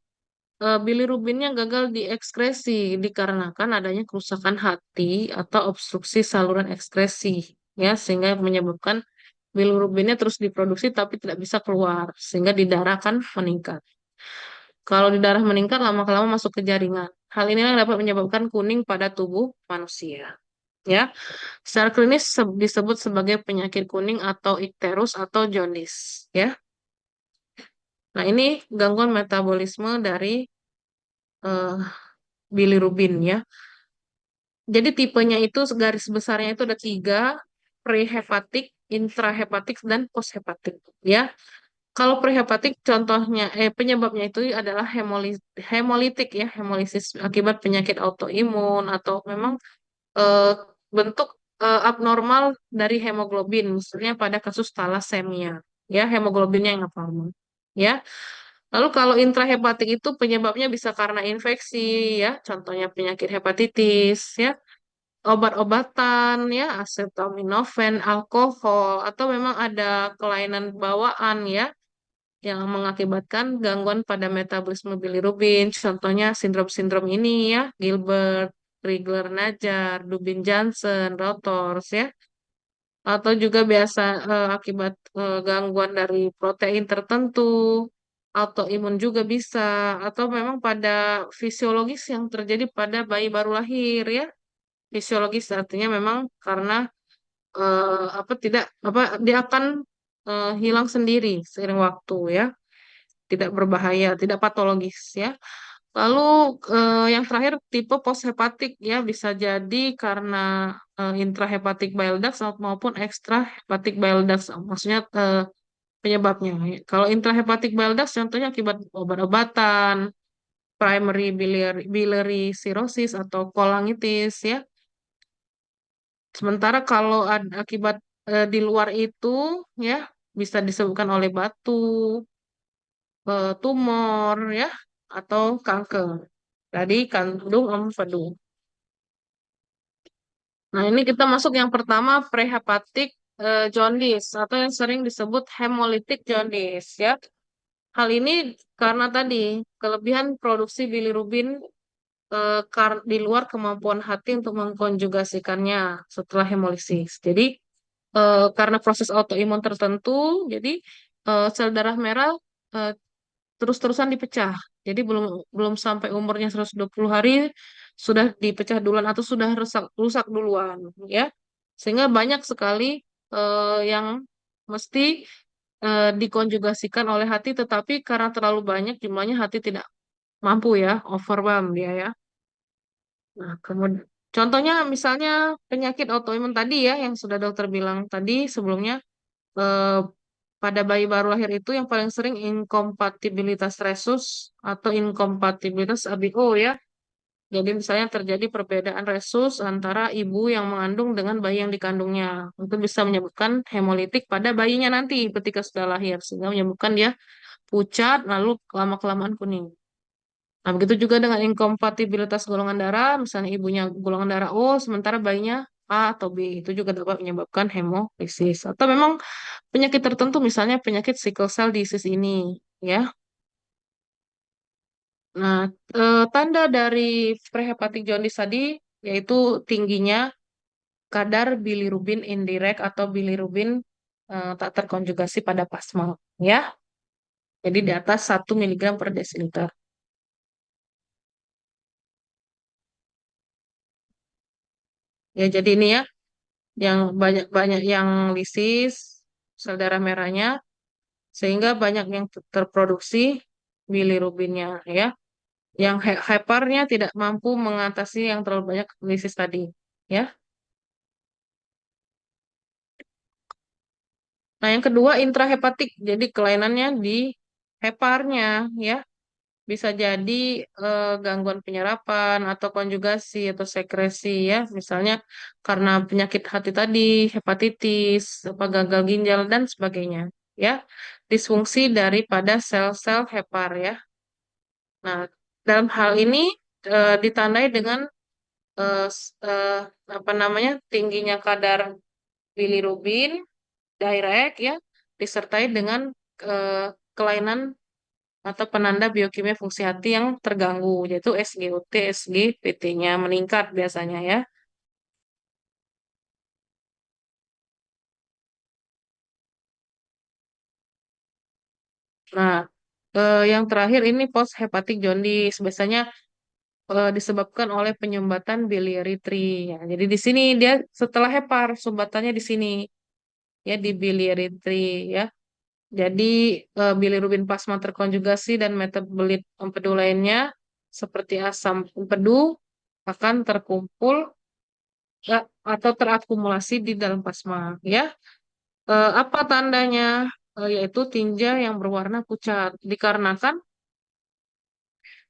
bilirubinnya gagal diekskresi dikarenakan adanya kerusakan hati atau obstruksi saluran ekskresi ya sehingga menyebabkan bilirubinnya terus diproduksi tapi tidak bisa keluar sehingga di darah kan meningkat. Kalau di darah meningkat lama-lama masuk ke jaringan. Hal inilah yang dapat menyebabkan kuning pada tubuh manusia. Ya, secara klinis disebut sebagai penyakit kuning atau ikterus atau jaundice. Ya, nah ini gangguan metabolisme dari eh, bilirubin ya. Jadi tipenya itu garis besarnya itu ada 3, prehepatik, intrahepatik, dan poshepatik. Ya, Kalau prehepatik contohnya penyebabnya itu adalah hemolitik ya, hemolisis akibat penyakit autoimun atau memang eh, bentuk abnormal dari hemoglobin, misalnya pada kasus talasemia, ya hemoglobinnya yang abnormal, ya. Lalu kalau intrahepatik itu penyebabnya bisa karena infeksi, ya, contohnya penyakit hepatitis, ya, obat-obatan, ya, acetaminophen, alkohol, atau memang ada kelainan bawaan, ya, yang mengakibatkan gangguan pada metabolisme bilirubin. Contohnya sindrom-sindrom ini ya, Gilbert, Crigler-Najjar, Dubin-Johnson, Reuters ya. Atau juga biasa akibat gangguan dari protein tertentu, autoimun juga bisa, atau memang pada fisiologis yang terjadi pada bayi baru lahir ya. Fisiologis artinya memang karena apa tidak apa dia akan hilang sendiri seiring waktu ya, tidak berbahaya, tidak patologis ya. Lalu yang terakhir tipe poshepatik ya bisa jadi karena intrahepatic bile ducts maupun extrahepatic bile ducts. Maksudnya penyebabnya. Kalau intrahepatic bile ducts contohnya akibat obat-obatan, primary biliary cirrhosis atau kolangitis ya. Sementara kalau akibat di luar itu ya bisa disebabkan oleh batu, tumor ya atau kanker. Tadi kandung empedu. Nah, ini kita masuk yang pertama prehepatic jaundice atau yang sering disebut hemolytic jaundice ya. Hal ini karena tadi kelebihan produksi bilirubin di luar kemampuan hati untuk mengkonjugasikannya setelah hemolisis. Jadi karena proses autoimun tertentu, jadi sel darah merah eh, terus-terusan dipecah. Jadi belum belum sampai umurnya 120 hari sudah dipecah duluan atau sudah rusak rusak duluan ya. Sehingga banyak sekali yang mesti dikonjugasikan oleh hati tetapi karena terlalu banyak jumlahnya hati tidak mampu ya, overwhelm dia ya. Nah, kemudian contohnya misalnya penyakit autoimun tadi ya yang sudah dokter bilang tadi sebelumnya eh, pada bayi baru lahir itu yang paling sering inkompatibilitas resus atau inkompatibilitas ABO ya. Jadi misalnya terjadi perbedaan resus antara ibu yang mengandung dengan bayi yang dikandungnya. Itu bisa menyebabkan hemolitik pada bayinya nanti ketika sudah lahir. Sehingga menyebabkan dia pucat lalu lama-kelamaan kuning. Nah, begitu juga dengan inkompatibilitas golongan darah. Misalnya ibunya golongan darah O, sementara bayinya A atau B. Itu juga dapat menyebabkan hemolisis. Atau memang penyakit tertentu misalnya penyakit sickle cell disease ini ya. Nah, tanda dari prehepatic jaundice tadi yaitu tingginya kadar bilirubin indirect atau bilirubin tak terkonjugasi pada plasma ya. Jadi di atas 1 miligram per desiliter. Ya, jadi ini ya yang banyak-banyak yang lisis sel darah merahnya sehingga banyak yang terproduksi bilirubinnya ya. Yang heparnya tidak mampu mengatasi yang terlalu banyak lisis tadi, ya. Nah, yang kedua intrahepatik, jadi kelainannya di heparnya, ya. Bisa jadi gangguan penyerapan atau konjugasi atau sekresi, ya. Misalnya karena penyakit hati tadi, hepatitis, apa gagal ginjal dan sebagainya, ya. Disfungsi daripada sel-sel hepar, ya. Nah, dalam hal ini ditandai dengan eh, s- eh, apa namanya tingginya kadar bilirubin direct ya disertai dengan eh, kelainan atau penanda biokimia fungsi hati yang terganggu yaitu SGOT, SGPT-nya meningkat biasanya ya. Nah, yang terakhir ini post hepatic jaundice biasanya disebabkan oleh penyumbatan biliary tree ya. Jadi di sini dia setelah hepar sumbatannya di sini ya di biliary tree ya. Jadi bilirubin plasma terkonjugasi dan metabolit empedu lainnya seperti asam empedu akan terkumpul atau terakumulasi di dalam plasma. Ya, apa tandanya? yaitu tinja yang berwarna pucat. Dikarenakan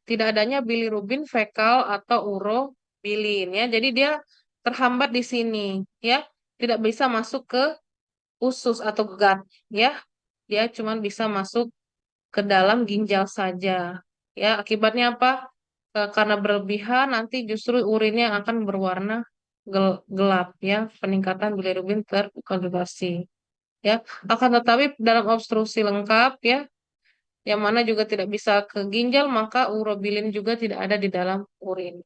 tidak adanya bilirubin fekal atau urobilin ya. Jadi dia terhambat di sini ya. Tidak bisa masuk ke usus atau gut ya. Dia cuma bisa masuk ke dalam ginjal saja. Ya, akibatnya apa? Karena berlebihan nanti justru urinnya akan berwarna gelap ya, peningkatan bilirubin terkonjugasi. Ya, akan tetapi dalam obstruksi lengkap ya, yang mana juga tidak bisa ke ginjal, maka urobilin juga tidak ada di dalam urin.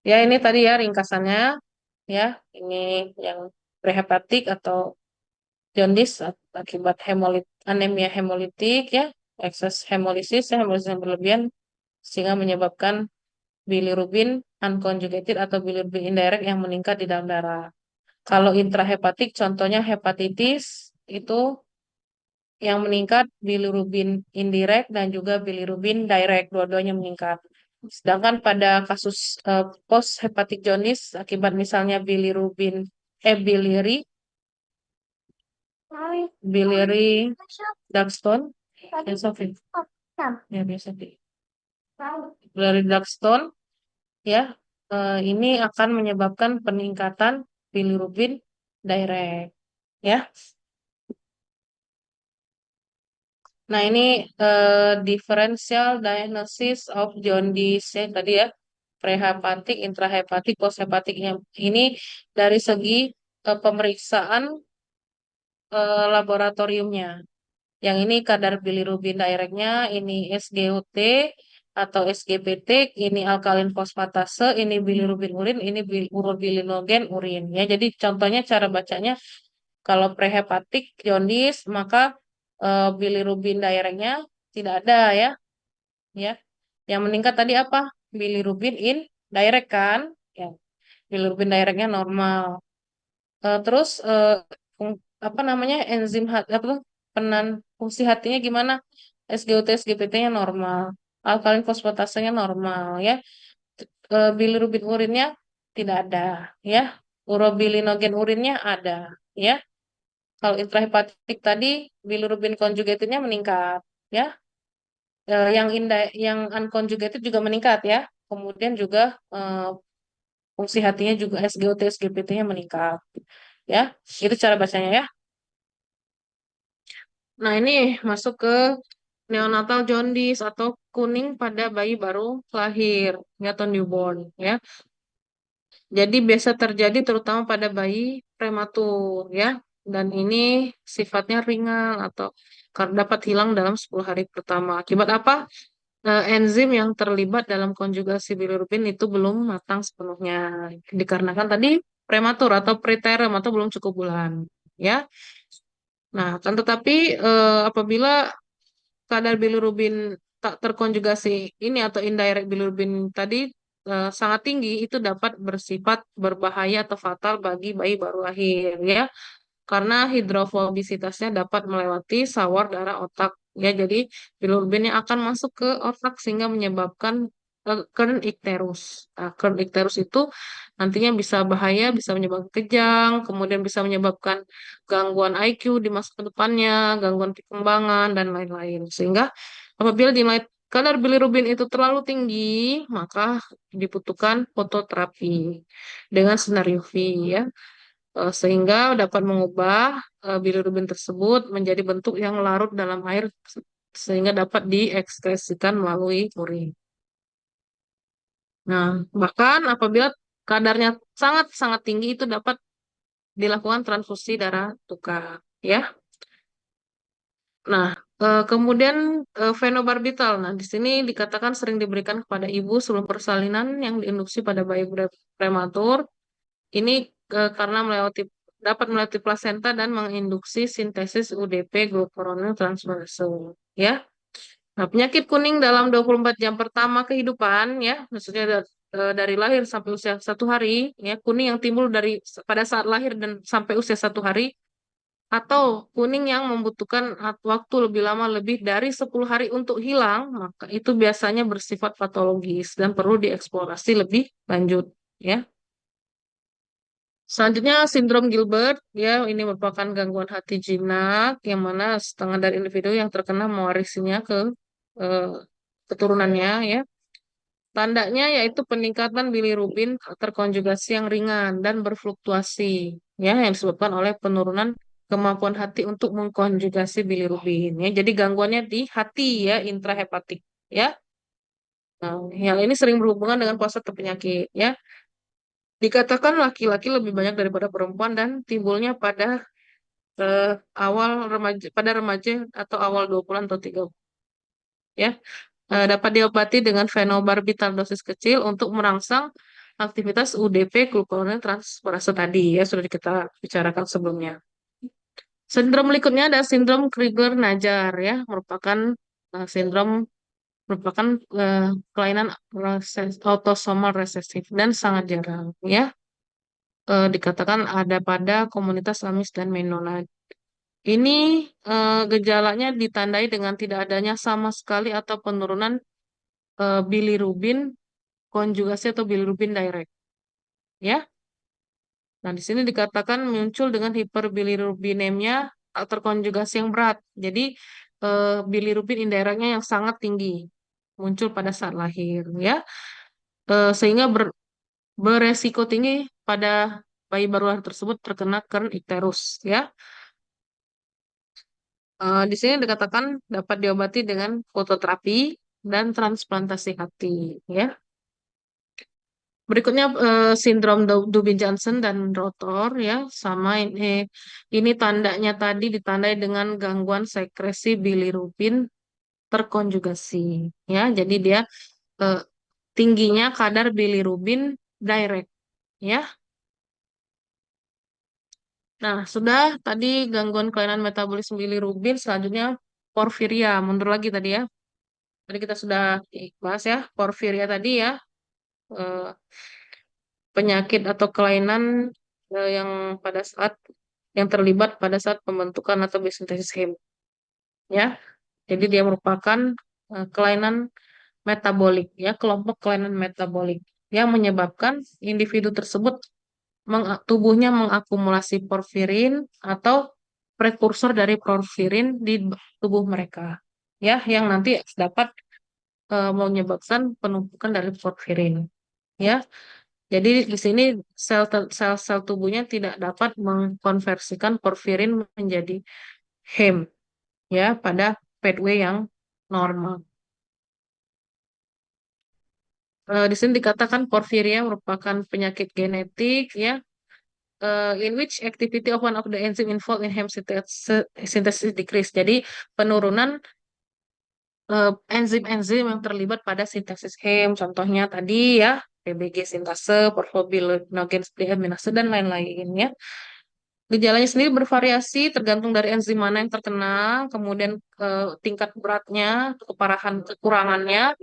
Ya, ini tadi ya ringkasannya ya, ini yang prehepatik atau jaundice akibat anemia hemolitik ya, ekses hemolisis yang berlebihan sehingga menyebabkan bilirubin unconjugated atau bilirubin indirect yang meningkat di dalam darah. Kalau intrahepatik contohnya hepatitis itu yang meningkat bilirubin indirect dan juga bilirubin direct, dua-duanya meningkat. Sedangkan pada kasus post hepatic jaundice akibat misalnya biliary biliary duckstone ya Sofi ya biasa di biliary duckstone ya ini akan menyebabkan peningkatan bilirubin direct ya. Nah, ini differential diagnosis of jaundice ya, tadi ya, prehepatik, intrahepatik, posthepatik. Ini dari segi pemeriksaan laboratoriumnya. Yang ini kadar bilirubin directnya, ini SGOT atau SGPT, ini alkalin fosfatase, ini bilirubin urin, ini urobilinogen urin. Ya, jadi contohnya cara bacanya kalau prehepatik jaundice maka bilirubin directnya tidak ada ya, ya. Yang meningkat tadi apa? Bilirubin direct kan? Ya, bilirubin directnya normal. Terus apa namanya enzim hati apa tuh penan fungsi hatinya gimana? SGOT SGPT-nya normal, alkalin fosfatasenya normal ya. Bilirubin urinnya tidak ada ya. Urobilinogen urinnya ada ya. Kalau intrahepatik tadi bilirubin conjugatednya meningkat ya. Yang unconjugated juga meningkat ya. Kemudian juga eh, fungsi hatinya juga SGOT SGPT-nya meningkat ya. Itu cara bacanya ya. Nah, ini masuk ke neonatal jaundice atau kuning pada bayi baru lahir ya, atau newborn ya. Jadi biasa terjadi terutama pada bayi prematur ya. Dan ini sifatnya ringan atau dapat hilang dalam 10 hari pertama. Akibat apa? Enzim yang terlibat dalam konjugasi bilirubin itu belum matang sepenuhnya. Dikarenakan tadi prematur atau preterm atau belum cukup bulan. Ya. Nah, kan tetapi apabila kadar bilirubin tak terkonjugasi ini atau indirect bilirubin tadi sangat tinggi, itu dapat bersifat berbahaya atau fatal bagi bayi baru lahir ya, karena hidrofobisitasnya dapat melewati sawar darah otak ya, jadi bilirubinnya akan masuk ke otak sehingga menyebabkan current icterus. Nah, current icterus itu nantinya bisa bahaya, bisa menyebabkan kejang, kemudian bisa menyebabkan gangguan IQ di masa depannya, gangguan perkembangan dan lain-lain. Sehingga apabila nilai kadar bilirubin itu terlalu tinggi, maka dibutuhkan fototerapi dengan sinar UV ya. Sehingga dapat mengubah bilirubin tersebut menjadi bentuk yang larut dalam air sehingga dapat diekskresikan melalui urin. Nah, bahkan apabila kadarnya sangat-sangat tinggi itu dapat dilakukan transfusi darah tukar, ya. Nah, kemudian fenobarbital. Nah, di sini dikatakan sering diberikan kepada ibu sebelum persalinan yang diinduksi pada bayi prematur. Ini karena dapat melewati plasenta dan menginduksi sintesis UDP glucuronil transferase ya. Nah, penyakit kuning dalam 24 jam pertama kehidupan ya, maksudnya dari lahir sampai usia 1 hari ya, kuning yang timbul pada saat lahir dan sampai usia 1 hari, atau kuning yang membutuhkan waktu lebih lama lebih dari 10 hari untuk hilang, maka itu biasanya bersifat patologis dan perlu dieksplorasi lebih lanjut ya. Selanjutnya sindrom Gilbert, ya ini merupakan gangguan hati jinak yang mana setengah dari individu yang terkena mewarisinya ke eh, keturunannya ya. Tandanya yaitu peningkatan bilirubin terkonjugasi yang ringan dan berfluktuasi ya yang disebabkan oleh penurunan kemampuan hati untuk mengkonjugasi bilirubin ya. Jadi gangguannya di hati ya intrahepatik ya. Nah, hal ini sering berhubungan dengan puasa atau penyakit ya. Dikatakan laki-laki lebih banyak daripada perempuan dan timbulnya pada eh, awal remaja pada remaja atau awal 20-an atau 30 ya. Dapat diobati dengan fenobarbital dosis kecil untuk merangsang aktivitas UDP glucuronil transferase tadi ya sudah kita bicarakan sebelumnya. Sindrom berikutnya ada sindrom Crigler-Najjar ya merupakan sindrom merupakan eh, kelainan autosomal resesif dan sangat jarang ya. Dikatakan ada pada komunitas Amis dan Mennonite. Ini gejalanya ditandai dengan tidak adanya sama sekali atau penurunan bilirubin konjugasi atau bilirubin direct. Ya, nah di sini dikatakan muncul dengan hiperbilirubinemia terkonjugasi yang berat. Jadi bilirubin indirectnya yang sangat tinggi muncul pada saat lahir. Ya, sehingga beresiko tinggi pada bayi baru lahir tersebut terkena kern icterus. Ya, di sini dikatakan dapat diobati dengan fototerapi dan transplantasi hati. Ya. Berikutnya sindrom Dubin-Johnson dan rotor ya sama ini tandanya tadi ditandai dengan gangguan sekresi bilirubin terkonjugasi ya. Jadi dia eh, tingginya kadar bilirubin direct ya. Nah, sudah tadi gangguan kelainan metabolisme bilirubin selanjutnya porfiria mundur lagi tadi ya. Tadi kita sudah bahas ya porfiria tadi ya. eh, Penyakit atau kelainan yang pada saat yang terlibat pada saat pembentukan atau biosintesis heme ya. Jadi dia merupakan kelainan metabolik ya, kelompok kelainan metabolik yang menyebabkan individu tersebut tubuhnya mengakumulasi porfirin atau prekursor dari porfirin di tubuh mereka ya yang nanti dapat menyebabkan penumpukan dari porfirin ya. Jadi di sini sel-sel tubuhnya tidak dapat mengkonversikan porfirin menjadi heme ya pada pathway yang normal. Di sini dikatakan porfiria merupakan penyakit genetik ya in which activity of one of the enzyme involved in heme synthesis decrease. Jadi penurunan enzim-enzim yang terlibat pada sintesis heme, contohnya tadi ya PBG sintase, porfobilinogen deaminase dan lain-lain ya. Gejalanya sendiri bervariasi tergantung dari enzim mana yang terkena, kemudian tingkat beratnya, keparahan kekurangannya,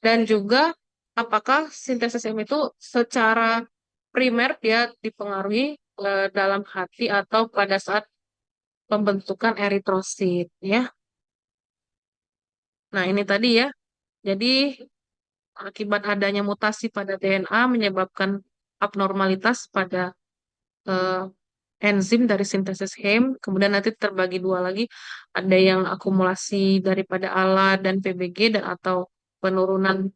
dan juga apakah sintesis enzim itu secara primer dia dipengaruhi dalam hati atau pada saat pembentukan eritrosit ya. Nah, ini tadi ya. Jadi akibat adanya mutasi pada DNA menyebabkan abnormalitas pada eh, enzim dari sintesis heme, kemudian nanti terbagi dua lagi, ada yang akumulasi daripada ALA dan PBG dan atau penurunan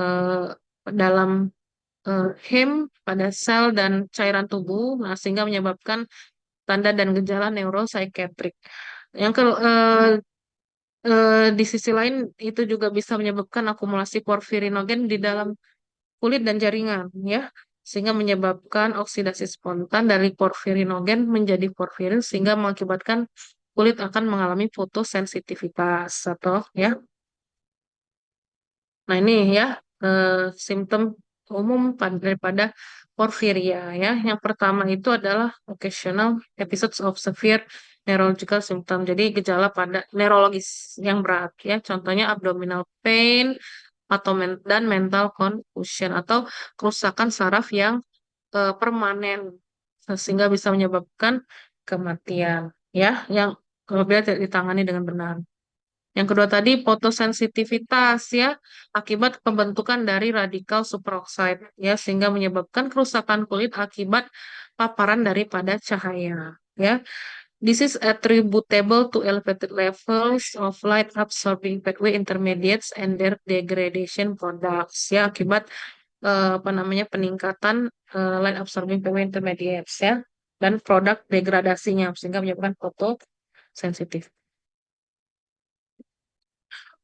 eh, dalam heme pada sel dan cairan tubuh, nah sehingga menyebabkan tanda dan gejala neuropsikiatrik. Yang ke, di sisi lain itu juga bisa menyebabkan akumulasi porfirinogen di dalam kulit dan jaringan ya sehingga menyebabkan oksidasi spontan dari porfirinogen menjadi porfirin sehingga mengakibatkan kulit akan mengalami fotosensitivitas atau ya. Nah, ini ya eh, simptom umum daripada porfiria ya. Yang pertama itu adalah occasional episodes of severe neurological symptom. Jadi gejala pada neurologis yang berat ya. Contohnya abdominal pain atau dan mental confusion atau kerusakan saraf yang permanen sehingga bisa menyebabkan kematian ya yang apabila tidak ditangani dengan benar. Yang kedua tadi fotosensitivitas ya, akibat pembentukan dari radikal superoksida ya, sehingga menyebabkan kerusakan kulit akibat paparan daripada cahaya ya. This is attributable to elevated levels of light absorbing pathway intermediates and their degradation products ya, akibat apa namanya peningkatan light absorbing pathway intermediates ya, dan produk degradasinya sehingga menyebabkan fotosensitif.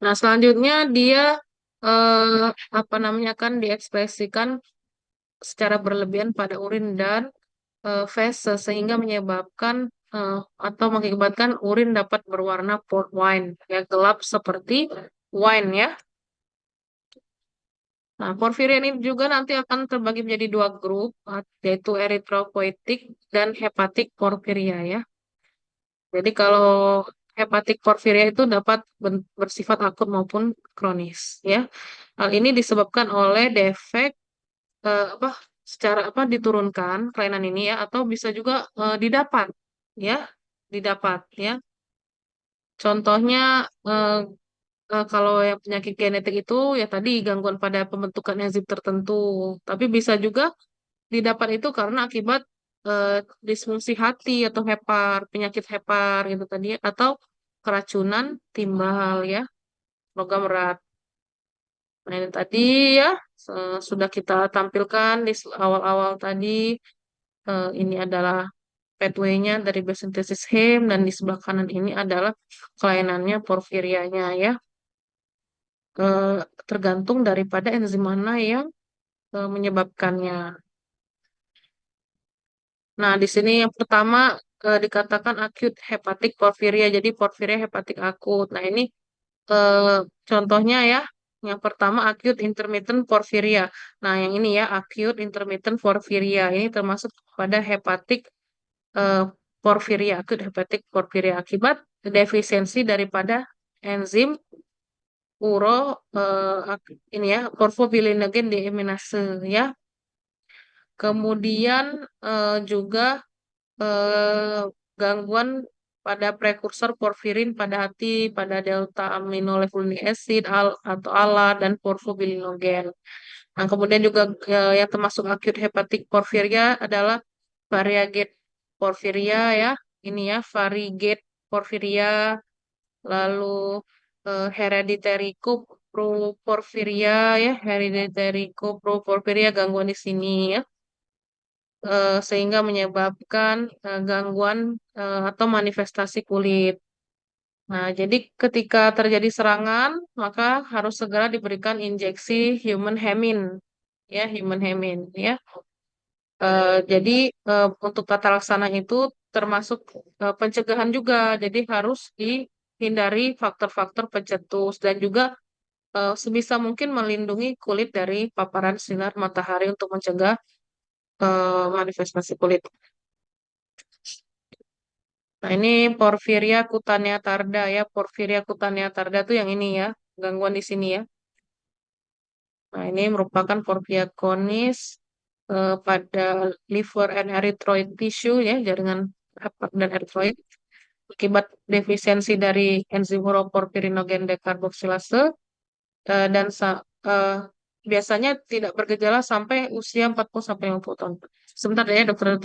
Nah, selanjutnya dia eh, apa namanya akan diekspresikan secara berlebihan pada urin dan feses sehingga menyebabkan eh, atau mengakibatkan urin dapat berwarna port wine ya, gelap seperti wine ya. Nah, porfirin ini juga nanti akan terbagi menjadi dua grup, yaitu eritropoietik dan hepatik porfiria ya. Jadi kalau hepatik porfiria itu dapat bersifat akut maupun kronis ya. Hal ini disebabkan oleh defek apa secara apa diturunkan kelainan ini ya, atau bisa juga didapat ya, didapat ya. Contohnya eh, kalau yang penyakit genetik itu ya tadi gangguan pada pembentukan enzim tertentu, tapi bisa juga didapat itu karena akibat eh, disfungsi hati atau hepar, penyakit hepar gitu tadi, atau keracunan timbal ya, logam berat. Nah, ini tadi ya sudah kita tampilkan di awal-awal tadi. Ini adalah pathway-nya dari biosynthesis heme dan di sebelah kanan ini adalah kelainannya porfirianya ya. Eh, Tergantung daripada enzim mana yang menyebabkannya. Nah, di sini yang pertama dikatakan acute hepatic porphyria, jadi porphyria hepatik akut. Nah, ini eh, contohnya ya. Yang pertama acute intermittent porphyria. Nah, yang ini ya acute intermittent porphyria ini termasuk pada hepatik eh, porfiria, akut hepatik porfiria akibat defisiensi daripada enzim uro ini ya porfobilinogen deaminase ya. Kemudian juga eh, gangguan pada prekursor porfirin pada hati, pada delta aminolevulinic acid atau ALA dan porfobilinogen. Nah, kemudian juga yang termasuk akut hepatik porfiria adalah variegate porfiria ya. Ini ya, variegate porfiria, lalu hereditary coproporfiria ya, hereditary coproporfiria gangguan di sini ya. Sehingga menyebabkan gangguan atau manifestasi kulit. Nah, jadi ketika terjadi serangan, maka harus segera diberikan injeksi human hemin, ya, human hemin, ya. Jadi untuk tata laksana itu termasuk pencegahan juga, jadi harus dihindari faktor-faktor pencetus dan juga sebisa mungkin melindungi kulit dari paparan sinar matahari untuk mencegah manifestasi kulit. Nah, ini porfiria cutanea tarda ya. Porfiria cutanea tarda tuh yang ini ya, gangguan di sini ya. Nah, ini merupakan porfiria kronis pada liver and erythroid tissue ya, jaringan hepat dan erythroid akibat defisiensi dari enzim uroporfirinogen dekarboksilase dan biasanya tidak bergejala sampai usia 40 sampai 50 tahun. Sebentar ya, dokter.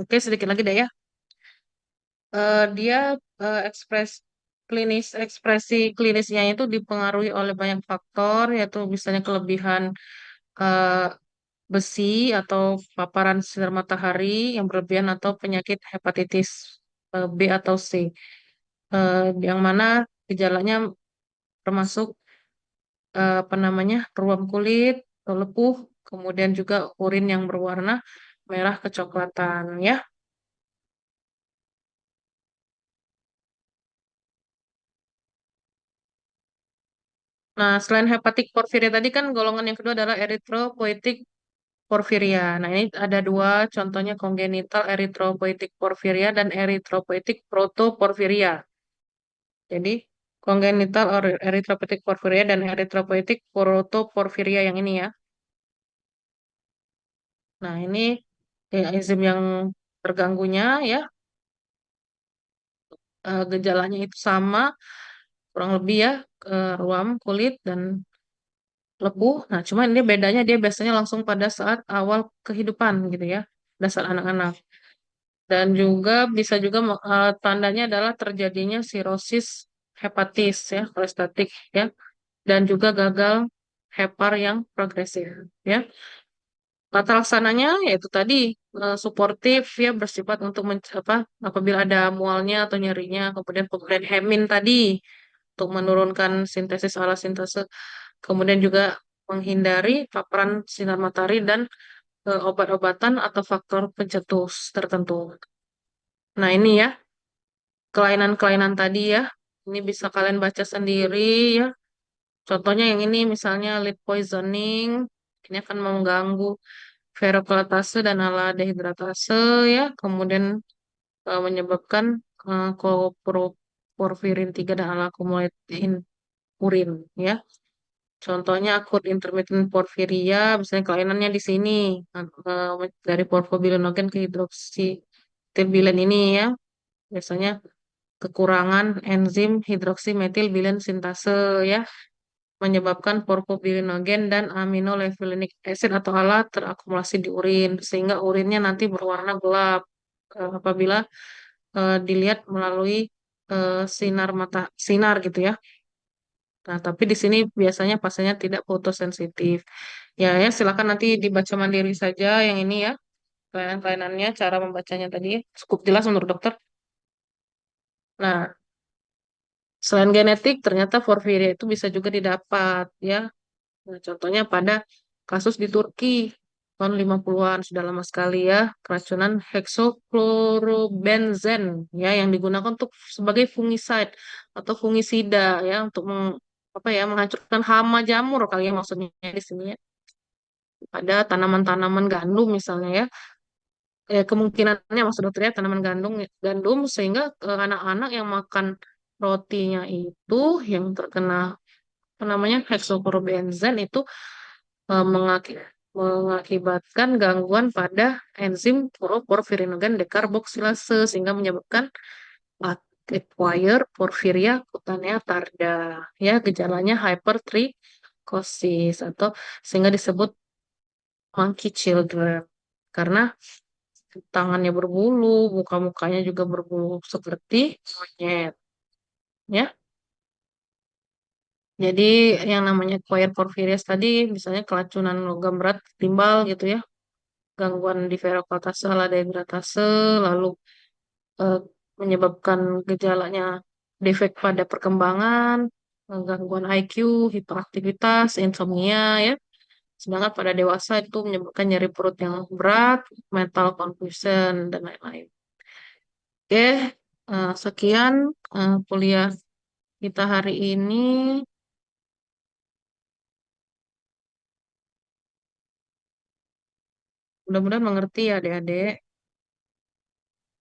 Oke, sedikit lagi deh ya. Dia ekspresi klinisnya itu dipengaruhi oleh banyak faktor, yaitu misalnya kelebihan eh, besi atau paparan sinar matahari yang berlebihan atau penyakit hepatitis B atau C, yang mana gejalanya termasuk apa namanya ruam kulit atau lepuh, kemudian juga urin yang berwarna merah kecoklatan ya. Nah, selain hepatik porfiria tadi kan golongan yang kedua adalah eritropoietik porfiria. Nah, ini ada dua contohnya kongenital eritropoietik porfiria dan eritropoietik protoporfiria. Jadi, kongenital eritropoietik porfiria dan eritropoietik protoporfiria yang ini ya. Nah, ini enzim yang terganggunya ya, gejalanya itu sama kurang lebih ya, ruam kulit dan lepuh. Nah, cuman ini bedanya dia biasanya langsung pada saat awal kehidupan gitu ya, pada saat anak-anak. Dan juga bisa juga tandanya adalah terjadinya sirosis hepatis ya, kolestatik ya, dan juga gagal hepar yang progresif ya. Tata laksananya yaitu tadi suportif ya, bersifat untuk apabila ada mualnya atau nyerinya, kemudian pemberian hemin tadi untuk menurunkan sintesis alasintase, kemudian juga menghindari paparan sinar matahari dan obat-obatan atau faktor pencetus tertentu. Nah, ini ya, kelainan-kelainan tadi ya. Ini bisa kalian baca sendiri ya. Contohnya yang ini misalnya lead poisoning, ini akan mengganggu ferrokelatase dan ala dehidratase ya. Kemudian menyebabkan porfirin 3 dan ala accumulating urin ya. Contohnya akut intermittent porfiria, misalnya kelainannya di sini dari porfobilinogen ke hidroksitirbilen ini ya. Biasanya kekurangan enzim hidroksimetilbilen sintase ya, menyebabkan porfobilinogen dan aminolevulinic acid atau ALA terakumulasi di urin sehingga urinnya nanti berwarna gelap apabila dilihat melalui sinar gitu ya. Nah, tapi di sini biasanya pasiennya tidak fotosensitif. Ya, ya silakan nanti dibaca mandiri saja yang ini ya. Kelainan-kelainannya, cara membacanya tadi cukup jelas menurut dokter. Nah, selain genetik, ternyata porfiria itu bisa juga didapat ya. Nah, contohnya pada kasus di Turki tahun 50-an sudah lama sekali ya, keracunan hexochlorobenzen ya yang digunakan untuk sebagai fungicide atau fungisida ya untuk apa ya menghancurkan hama jamur kali ya maksudnya di sini ya. Pada tanaman-tanaman gandum misalnya ya. Kemungkinannya maksud dokternya tanaman gandum gandum sehingga anak-anak yang makan rotinya itu yang terkena apa namanya hexochlorobenzen itu eh, mengaki- mengakibatkan gangguan pada enzim porfirinogen dekarboksilase sehingga menyebabkan acquired porfiria cutanea tarda ya gejalanya hypertrichosis atau sehingga disebut monkey children karena tangannya berbulu, muka-mukanya juga berbulu seperti monyet ya. Jadi yang namanya acquired porphyrias tadi misalnya keracunan logam berat timbal gitu ya, gangguan di ferrokeltase, dehidratase, lalu eh, menyebabkan gejalanya defek pada perkembangan, gangguan IQ, hiperaktivitas, insomnia ya. Sedangkan pada dewasa itu menyebabkan nyeri perut yang berat, mental confusion, dan lain-lain. Oke, sekian kuliah kita hari ini. Mudah-mudahan mengerti ya adik-adik.